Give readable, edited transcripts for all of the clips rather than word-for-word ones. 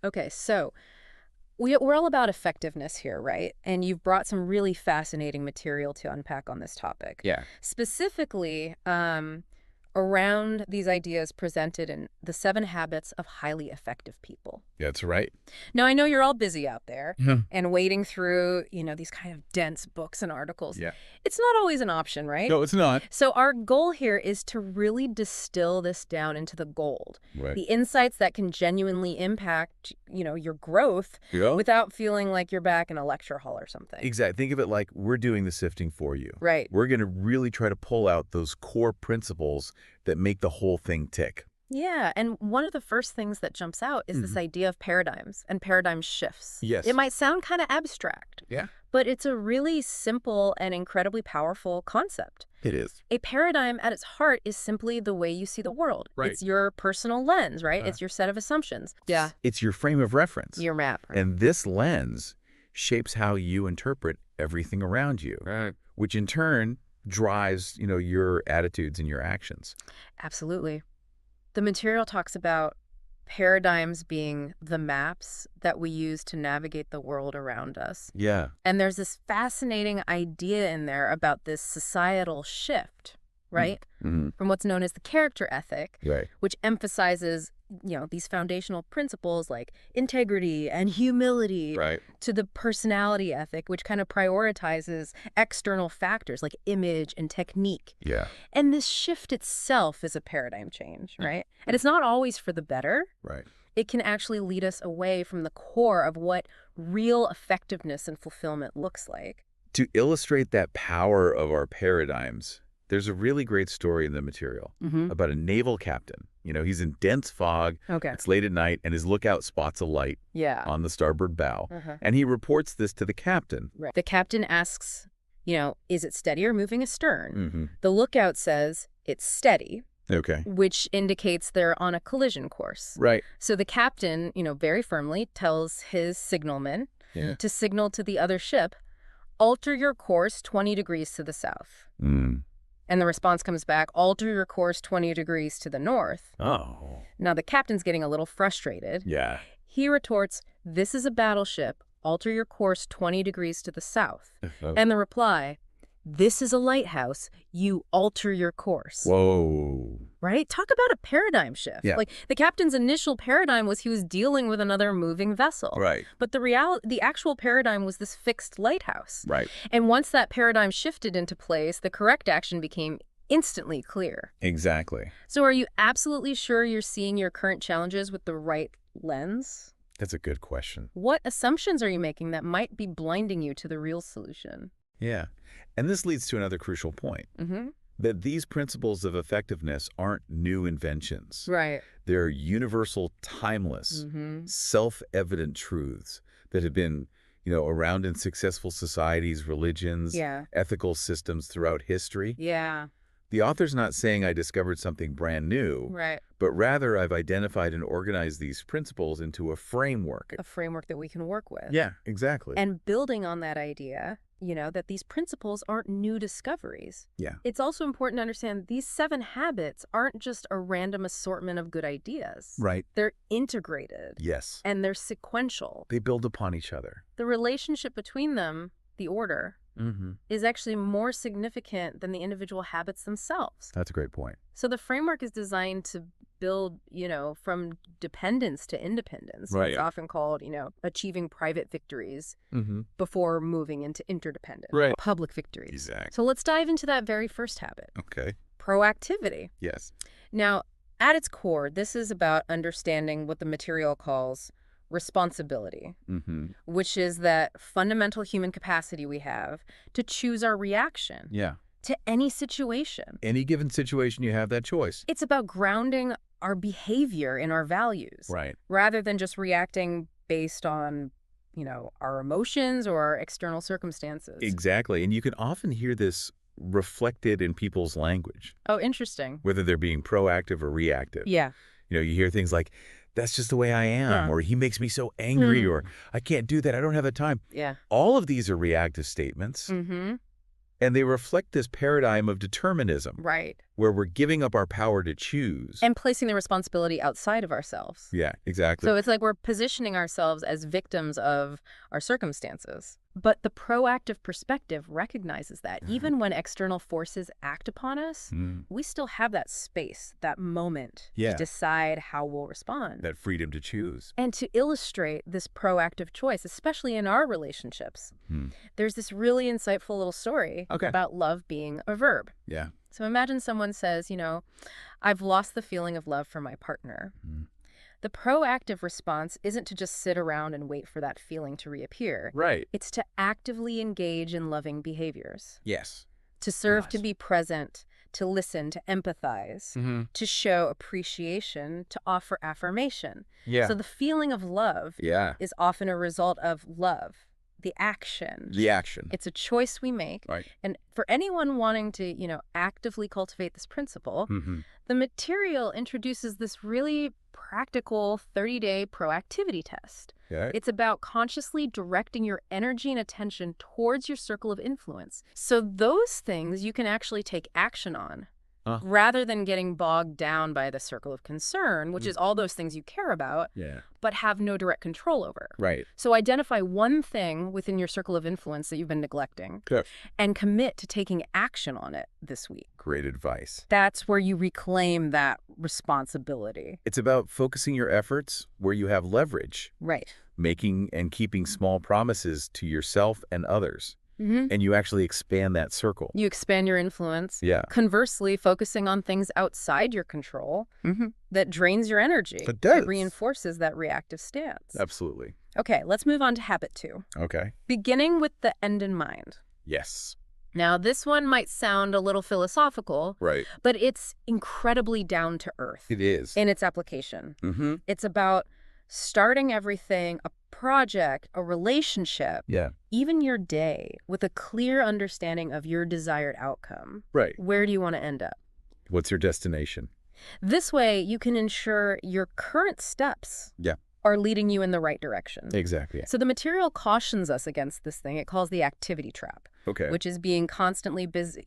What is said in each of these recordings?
Okay, so we're all about effectiveness here, right? And you've brought some really fascinating material to unpack on this topic. Yeah. Specifically, around these ideas presented in The 7 Habits of Highly Effective People. That's right. Now, I know you're all busy out there Yeah. and wading through, these kind of dense books and articles. Yeah. It's not always an option, right? No, it's not. So our goal here is to really distill this down into the gold. Right. The insights that can genuinely impact, your growth Yeah. without feeling like you're back in a lecture hall or something. Exactly. Think of it like we're doing the sifting for you. Right. We're going to really try to pull out those core principles that make the whole thing tick. Yeah, and one of the first things that jumps out is this idea of paradigms and paradigm shifts. Yes. It might sound kind of abstract. Yeah. But it's a really simple and incredibly powerful concept. It is. A paradigm at its heart is simply the way you see the world. Right. It's your personal lens, right? It's your set of assumptions. Yeah. It's your frame of reference. Your map. And this lens shapes how you interpret everything around you. Right. Which in turn drives, your attitudes and your actions. Absolutely. The material talks about paradigms being the maps that we use to navigate the world around us. Yeah. And there's this fascinating idea in there about this societal shift, right? Mm-hmm. From what's known as the character ethic, Right. which emphasizes, these foundational principles like integrity and humility, Right. to the personality ethic, which kind of prioritizes external factors like image and technique. Yeah. And this shift itself is a paradigm change, right? And it's not always for the better. Right. It can actually lead us away from the core of what real effectiveness and fulfillment looks like. To illustrate that power of our paradigms, there's a really great story in the material about a naval captain. He's in dense fog. Okay. It's late at night, and his lookout spots a light Yeah. on the starboard bow. And he reports this to the captain. Right. The captain asks, is it steady or moving astern? Mm-hmm. The lookout says it's steady, Okay. which indicates they're on a collision course. Right. So the captain, very firmly tells his signalman Yeah. to signal to the other ship, alter your course 20 degrees to the south. Mm. And the response comes back, alter your course 20 degrees to the north. Oh. Now the captain's getting a little frustrated. Yeah. He retorts, this is a battleship. Alter your course 20 degrees to the south. And the reply, this is a lighthouse. You alter your course. Whoa. Right? Talk about a paradigm shift. Yeah. Like the captain's initial paradigm was he was dealing with another moving vessel. Right. But the actual paradigm was this fixed lighthouse. Right. And once that paradigm shifted into place, the correct action became instantly clear. Exactly. So are you absolutely sure you're seeing your current challenges with the right lens? That's a good question. What assumptions are you making that might be blinding you to the real solution? Yeah. And this leads to another crucial point. That these principles of effectiveness aren't new inventions. Right. They're universal, timeless, self-evident truths that have been, around in successful societies, religions, Yeah. ethical systems throughout history. Yeah. The author's not saying I discovered something brand new, Right. but rather I've identified and organized these principles into a framework. A framework that we can work with. Yeah, exactly. And building on that idea, that these principles aren't new discoveries. Yeah. It's also important to understand these 7 habits aren't just a random assortment of good ideas. Right. They're integrated. Yes. And they're sequential. They build upon each other. The relationship between them, the order, is actually more significant than the individual habits themselves. That's a great point. So the framework is designed to build, from dependence to independence. Right. It's often called, achieving private victories Mm-hmm. before moving into interdependent, Right. public victories. Exactly. So let's dive into that very first habit, Okay. proactivity. Yes. Now, at its core, this is about understanding what the material calls responsibility, Mm-hmm. which is that fundamental human capacity we have to choose our reaction Yeah. to any situation. Any given situation, you have that choice. It's about grounding our behavior in our values, Right. rather than just reacting based on, our emotions or our external circumstances. Exactly. And you can often hear this reflected in people's language, Oh, interesting. whether they're being proactive or reactive. Yeah. You hear things like, that's just the way I am, Yeah. or he makes me so angry, or I can't do that, I don't have the time. Yeah. All of these are reactive statements. Mm-hmm. And they reflect this paradigm of determinism, Right. where we're giving up our power to choose. And placing the responsibility outside of ourselves. Yeah, exactly. So it's like we're positioning ourselves as victims of our circumstances. But the proactive perspective recognizes that even when external forces act upon us, we still have that space, that moment to decide how we'll respond. That freedom to choose. And to illustrate this proactive choice, especially in our relationships, there's this really insightful little story about love being a verb. Yeah. So imagine someone says, I've lost the feeling of love for my partner. The proactive response isn't to just sit around and wait for that feeling to reappear. Right. It's to actively engage in loving behaviors. Yes. To serve, to be present, to listen, to empathize, to show appreciation, to offer affirmation. Yeah. So the feeling of love is often a result of love. The action. The action. It's a choice we make. Right. And for anyone wanting to, actively cultivate this principle, the material introduces this really practical 30-day proactivity test. Okay. It's about consciously directing your energy and attention towards your circle of influence. So those things you can actually take action on. Rather than getting bogged down by the circle of concern, which is all those things you care about, but have no direct control over. Right. So identify one thing within your circle of influence that you've been neglecting and commit to taking action on it this week. Great advice. That's where you reclaim that responsibility. It's about focusing your efforts where you have leverage. Right. Making and keeping small promises to yourself and others. And you actually expand that circle. You expand your influence. Yeah. Conversely, focusing on things outside your control that drains your energy. It does. It reinforces that reactive stance. Absolutely. Okay, let's move on to habit 2. Okay. Beginning with the end in mind. Yes. Now, this one might sound a little philosophical, Right. but it's incredibly down to earth. It is. In its application. It's about starting everything, a project, a relationship, even your day, with a clear understanding of your desired outcome. Right. Where do you want to end up? What's your destination? This way, you can ensure your current steps are leading you in the right direction. Exactly. So the material cautions us against this thing. It calls the activity trap, which is being constantly busy,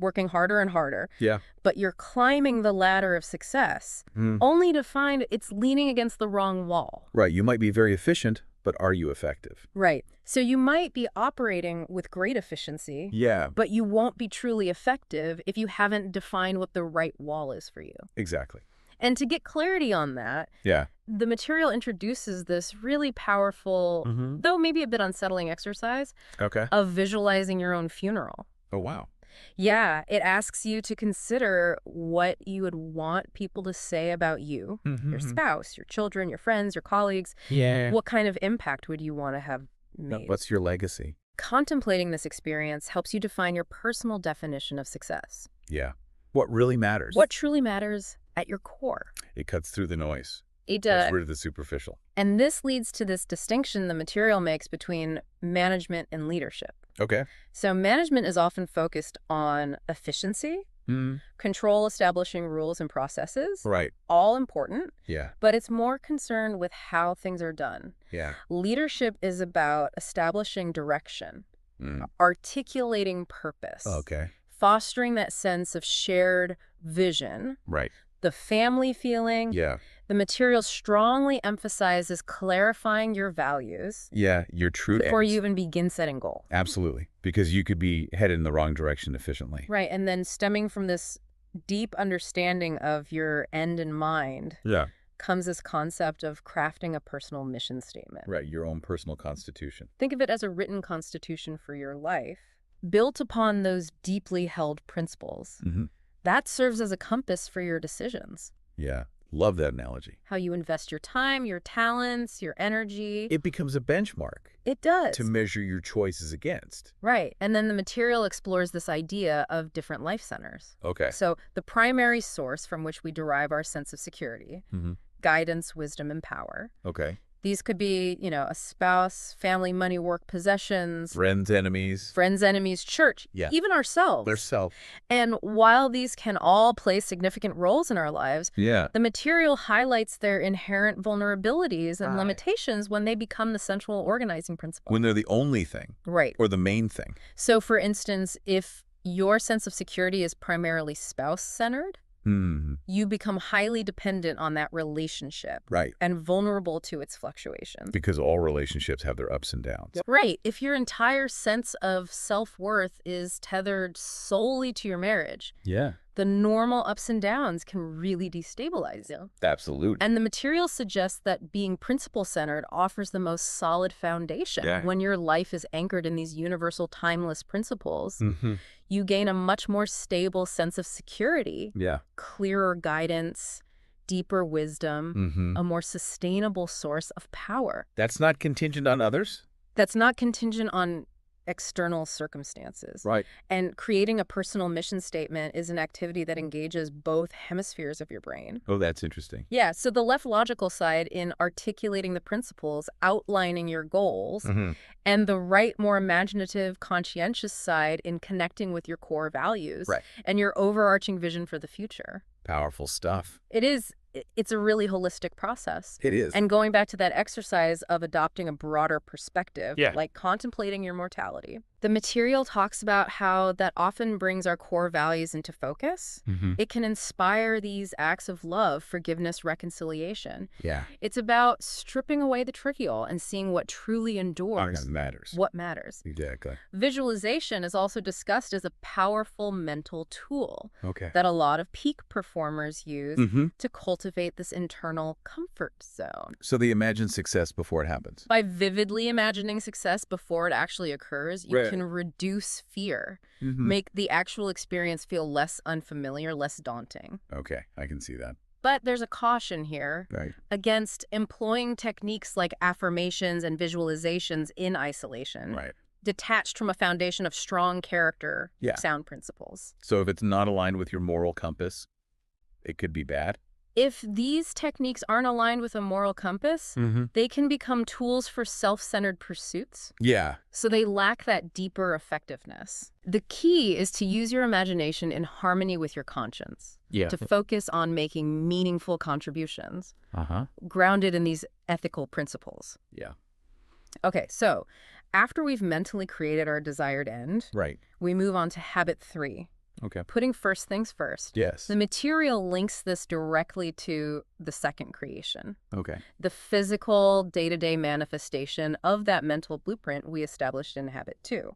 working harder and harder. Yeah. But you're climbing the ladder of success only to find it's leaning against the wrong wall. Right. You might be very efficient, but are you effective? Right. So you might be operating with great efficiency. Yeah. But you won't be truly effective if you haven't defined what the right wall is for you. Exactly. And to get clarity on that, the material introduces this really powerful, though maybe a bit unsettling exercise of visualizing your own funeral. Oh, wow. Yeah, it asks you to consider what you would want people to say about you, your spouse, your children, your friends, your colleagues. Yeah. What kind of impact would you want to have made? What's your legacy? Contemplating this experience helps you define your personal definition of success. Yeah. What really matters? What truly matters at your core. It cuts through the noise. It does. Gets rid of the superficial. And this leads to this distinction the material makes between management and leadership. Okay. So management is often focused on efficiency, control, establishing rules and processes. Right. All important. Yeah. But it's more concerned with how things are done. Yeah. Leadership is about establishing direction, articulating purpose. Okay. Fostering that sense of shared vision. Right. The family feeling. Yeah. The material strongly emphasizes clarifying your values. Yeah, your true before ends. you even begin setting goal. Absolutely. Because you could be headed in the wrong direction efficiently. Right. And then stemming from this deep understanding of your end in mind comes this concept of crafting a personal mission statement. Right. Your own personal constitution. Think of it as a written constitution for your life, built upon those deeply held principles. That serves as a compass for your decisions. Yeah. Love that analogy. How you invest your time, your talents, your energy. It becomes a benchmark. It does. To measure your choices against. Right. And then the material explores this idea of different life centers. Okay. So the primary source from which we derive our sense of security, guidance, wisdom, and power. Okay. These could be, a spouse, family, money, work, possessions, Friends, enemies. friends, enemies, church, Yeah. even ourselves. Their self. And while these can all play significant roles in our lives, Yeah. the material highlights their inherent vulnerabilities and limitations when they become the central organizing principle. When they're the only thing. Right. Or the main thing. So, for instance, if your sense of security is primarily spouse-centered, you become highly dependent on that relationship. Right. And vulnerable to its fluctuations. Because all relationships have their ups and downs. Right. If your entire sense of self-worth is tethered solely to your marriage, Yeah. the normal ups and downs can really destabilize you. Absolutely. And the material suggests that being principle-centered offers the most solid foundation. When your life is anchored in these universal, timeless principles, you gain a much more stable sense of security, clearer guidance, deeper wisdom, a more sustainable source of power. That's not contingent on others? That's not contingent on external circumstances. Right. And creating a personal mission statement is an activity that engages both hemispheres of your brain. Oh, that's interesting. Yeah, so the left logical side in articulating the principles, outlining your goals, and the right, more imaginative, conscientious side in connecting with your core values and your overarching vision for the future. Powerful stuff. It is. It's a really holistic process. It is. And going back to that exercise of adopting a broader perspective, like contemplating your mortality, the material talks about how that often brings our core values into focus. It can inspire these acts of love, forgiveness, reconciliation. Yeah. It's about stripping away the trivial and seeing what truly endures. Matters. What matters. Exactly. Visualization is also discussed as a powerful mental tool Okay. that a lot of peak performers use to cultivate this internal comfort zone. So they imagine success before it happens. By vividly imagining success before it actually occurs, you can reduce fear, make the actual experience feel less unfamiliar, less daunting. Okay, I can see that. But there's a caution here against employing techniques like affirmations and visualizations in isolation, detached from a foundation of strong character, sound principles. So if it's not aligned with your moral compass, it could be bad? If these techniques aren't aligned with a moral compass, they can become tools for self-centered pursuits. Yeah. So they lack that deeper effectiveness. The key is to use your imagination in harmony with your conscience. To focus on making meaningful contributions, grounded in these ethical principles. Yeah. Okay, so after we've mentally created our desired end, we move on to habit 3. Okay. Putting first things first. Yes. The material links this directly to the second creation. Okay. The physical day-to-day manifestation of that mental blueprint we established in habit 2.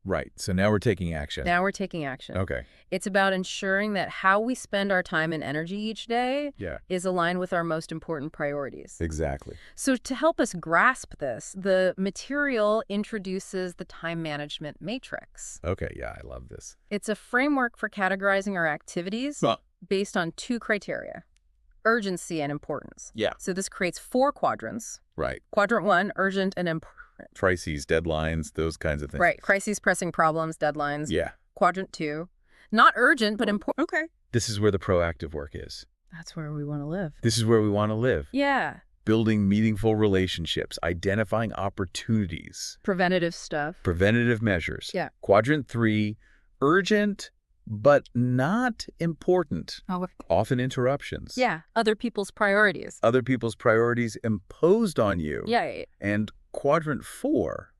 Right. So now we're taking action. Now we're taking action. Okay. It's about ensuring that how we spend our time and energy each day is aligned with our most important priorities. Exactly. So to help us grasp this, the material introduces the time management matrix. Okay. Yeah, I love this. It's a framework for categorizing our activities based on 2 criteria: urgency and importance. Yeah. So this creates 4 quadrants. Right. Quadrant 1, urgent and important. Crises, deadlines, those kinds of things. Right. Crises, pressing problems, deadlines. Yeah. Quadrant 2, not urgent, but important. Okay. This is where the proactive work is. That's where we want to live. This is where we want to live. Yeah. Building meaningful relationships, identifying opportunities. Preventative stuff. Preventative measures. Yeah. Quadrant 3, urgent, but not important. Oh, Often interruptions. yeah. Other people's priorities. Other people's priorities imposed on you. Yeah. And quadrant 4,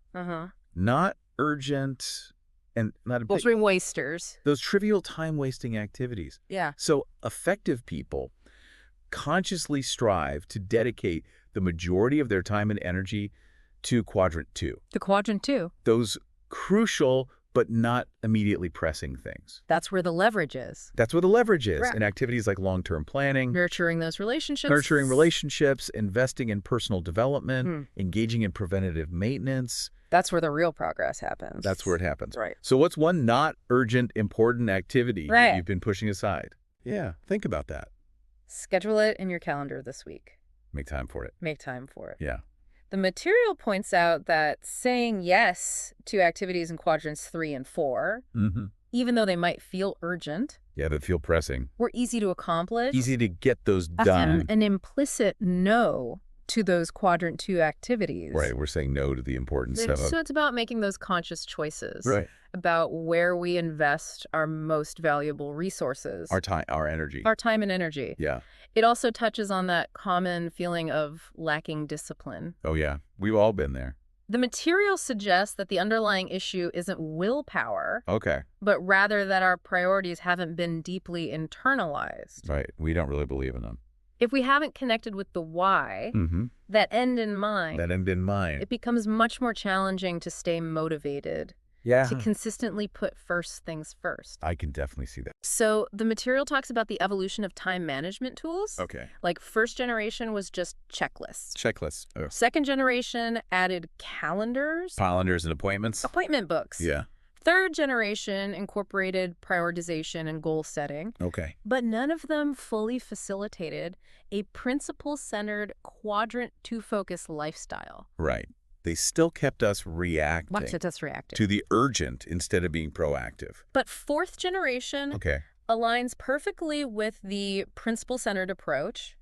not urgent and not a Those big, wasters. those trivial time-wasting activities. Yeah. So effective people consciously strive to dedicate the majority of their time and energy to quadrant 2. To quadrant 2. Those crucial but not immediately pressing things. That's where the leverage is. That's where the leverage is Right. in activities like long-term planning, Nurturing those relationships. nurturing relationships, investing in personal development, engaging in preventative maintenance. That's where the real progress happens. That's where it happens. Right. So what's one not urgent, important activity Right. that you've been pushing aside? Yeah, think about that. Schedule it in your calendar this week. Make time for it. Make time for it. Yeah. The material points out that saying yes to activities in quadrants 3 and 4, even though they might feel urgent, Yeah, that feel pressing. or easy to accomplish, Easy to get those that's done. an implicit no to those quadrant 2 activities. Right. We're saying no to the important stuff. So it's about making those conscious choices. Right. About where we invest our most valuable resources. Our time, our energy. Our time and energy. Yeah. It also touches on that common feeling of lacking discipline. Oh, yeah. We've all been there. The material suggests that the underlying issue isn't willpower, Okay. but rather that our priorities haven't been deeply internalized. Right. We don't really believe in them. If we haven't connected with the why, that end in mind, it becomes much more challenging to stay motivated, to consistently put first things first. I can definitely see that. So the material talks about the evolution of time management tools. Okay. Like first generation was just checklists. Checklists. Oh. Second generation added calendars. Calendars and appointments. Appointment books. Yeah. Third generation incorporated prioritization and goal setting. Okay. But none of them fully facilitated a principle-centered quadrant 2 focus lifestyle. Right. They still kept us reacting. To the urgent instead of being proactive. But fourth generation aligns perfectly with the principle-centered approach.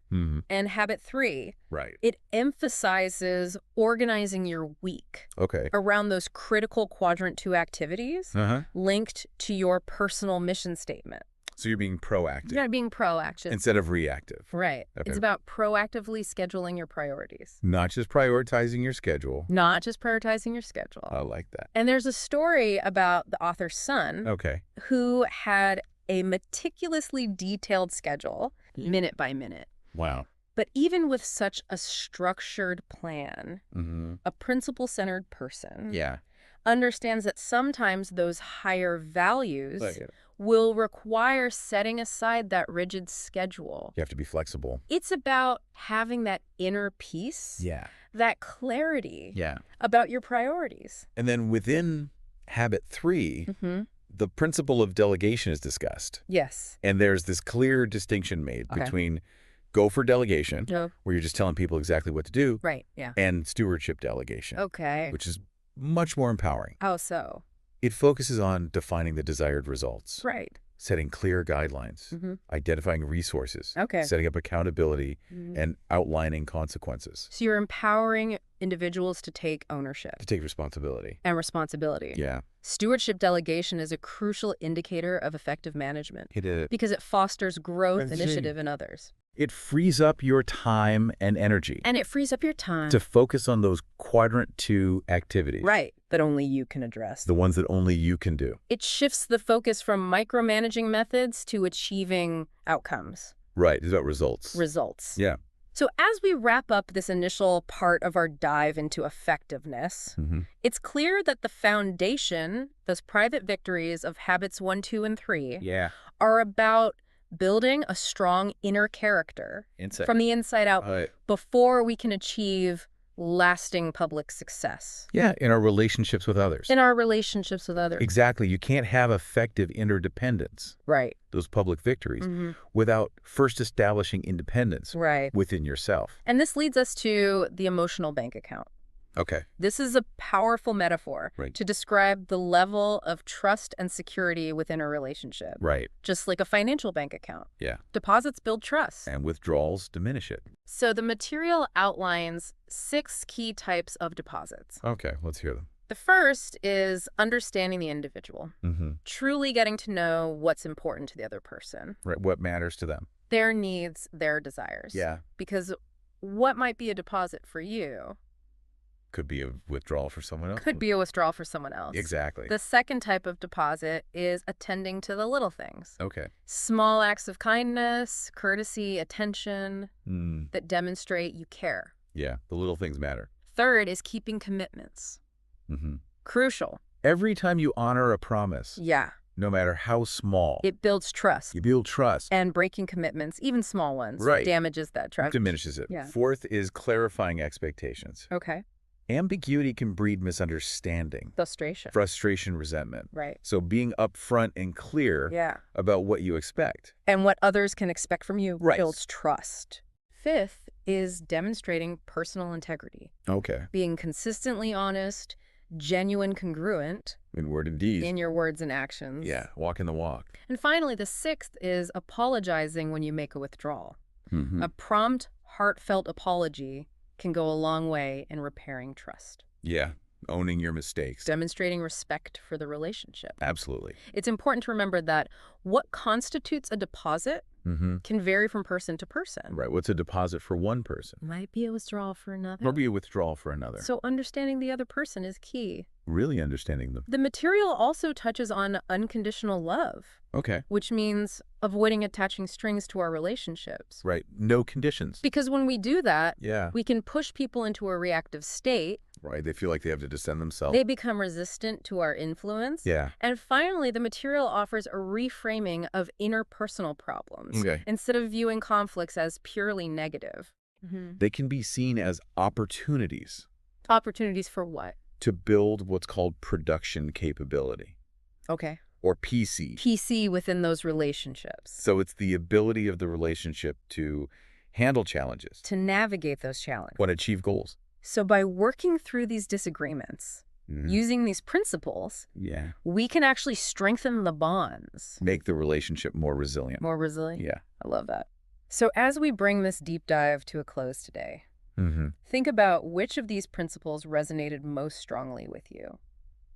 And habit 3, it emphasizes organizing your week around those critical quadrant 2 activities linked to your personal mission statement. So you're being proactive. You're being proactive. Instead of reactive. Right. Okay. It's about proactively scheduling your priorities. Not just prioritizing your schedule. Not just prioritizing your schedule. I like that. And there's a story about the author's son who had a meticulously detailed schedule, minute by minute. Wow. But even with such a structured plan, a principle-centered person understands that sometimes those higher values will require setting aside that rigid schedule. You have to be flexible. It's about having that inner peace, that clarity about your priorities. And then within habit 3, the principle of delegation is discussed. Yes. And there's this clear distinction made between go for delegation, where you're just telling people exactly what to do, and stewardship delegation, which is much more empowering. How so? It focuses on defining the desired results. Right. Setting clear guidelines, identifying resources, setting up accountability, and outlining consequences. So you're empowering individuals to take ownership. To take responsibility. And responsibility. Yeah. Stewardship delegation is a crucial indicator of effective management. It is. Because it fosters growth initiative in others. It frees up your time and energy. And it frees up your time. To focus on those quadrant 2 activities. Right. That only you can address. The ones that only you can do. It shifts the focus from micromanaging methods to achieving outcomes. Right. It's about results. Results. Yeah. So as we wrap up this initial part of our dive into effectiveness, it's clear that the foundation, those private victories of habits 1, 2, and 3, are about building a strong inner character from the inside out before we can achieve lasting public success. Yeah, in our relationships with others. In our relationships with others. Exactly. You can't have effective interdependence. Right. Those public victories without first establishing independence within yourself. And this leads us to the emotional bank account. Okay. This is a powerful metaphor to describe the level of trust and security within a relationship. Right. Just like a financial bank account. Yeah. Deposits build trust. And withdrawals diminish it. So the material outlines 6 key types of deposits. Okay, let's hear them. The first is understanding the individual. Truly getting to know what's important to the other person. Right. What matters to them. Their needs, their desires. Yeah. Because what might be a deposit for you could be a withdrawal for someone else. Could be a withdrawal for someone else. Exactly. The second type of deposit is attending to the little things. Okay. Small acts of kindness, courtesy, attention that demonstrate you care. Yeah, the little things matter. Third is keeping commitments. Crucial. Every time you honor a promise. Yeah. No matter how small. It builds trust. You build trust. And breaking commitments, even small ones, damages that trust. Diminishes it. Yeah. Fourth is clarifying expectations. Okay. Ambiguity can breed misunderstanding. Frustration, resentment. Right. So being upfront and clear about what you expect. And what others can expect from you builds trust. Fifth is demonstrating personal integrity. Okay. Being consistently honest, genuine, congruent. In word and deed. In your words and actions. Yeah, walking the walk. And finally, the sixth is apologizing when you make a withdrawal. A prompt, heartfelt apology can go a long way in repairing trust. Yeah, owning your mistakes. Demonstrating respect for the relationship. Absolutely. It's important to remember that what constitutes a deposit can vary from person to person. Right. What's a deposit for one person? Might be a withdrawal for another. Or be a withdrawal for another. So understanding the other person is key. Really understanding them. The material also touches on unconditional love. Okay. Which means avoiding attaching strings to our relationships. Right. No conditions. Because when we do that, yeah, we can push people into a reactive state. Right. They feel like they have to defend themselves. They become resistant to our influence. Yeah. And finally, the material offers a reframing of interpersonal problems. Okay. Instead of viewing conflicts as purely negative. They can be seen as opportunities. Opportunities for what? To build what's called production capability. Okay. Or PC. PC within those relationships. So it's the ability of the relationship to handle challenges. To navigate those challenges. And achieve goals. So by working through these disagreements, using these principles, we can actually strengthen the bonds. Make the relationship more resilient. More resilient? Yeah. I love that. So as we bring this deep dive to a close today, think about which of these principles resonated most strongly with you.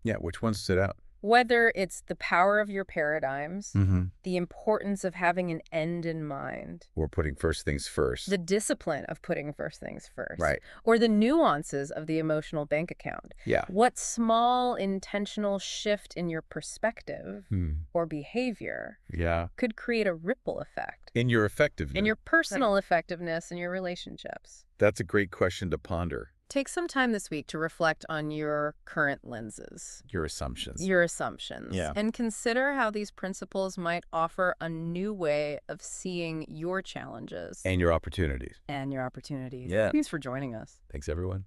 Yeah, which ones stood out? Whether it's the power of your paradigms, the importance of having an end in mind. Or putting first things first. The discipline of putting first things first. Right. Or the nuances of the emotional bank account. Yeah. What small intentional shift in your perspective or behavior could create a ripple effect. In your effectiveness. In your personal effectiveness in your relationships. That's a great question to ponder. Take some time this week to reflect on your current lenses. Your assumptions. Your assumptions. Yeah. And consider how these principles might offer a new way of seeing your challenges. And your opportunities. And your opportunities. Yeah. Thanks for joining us. Thanks, everyone.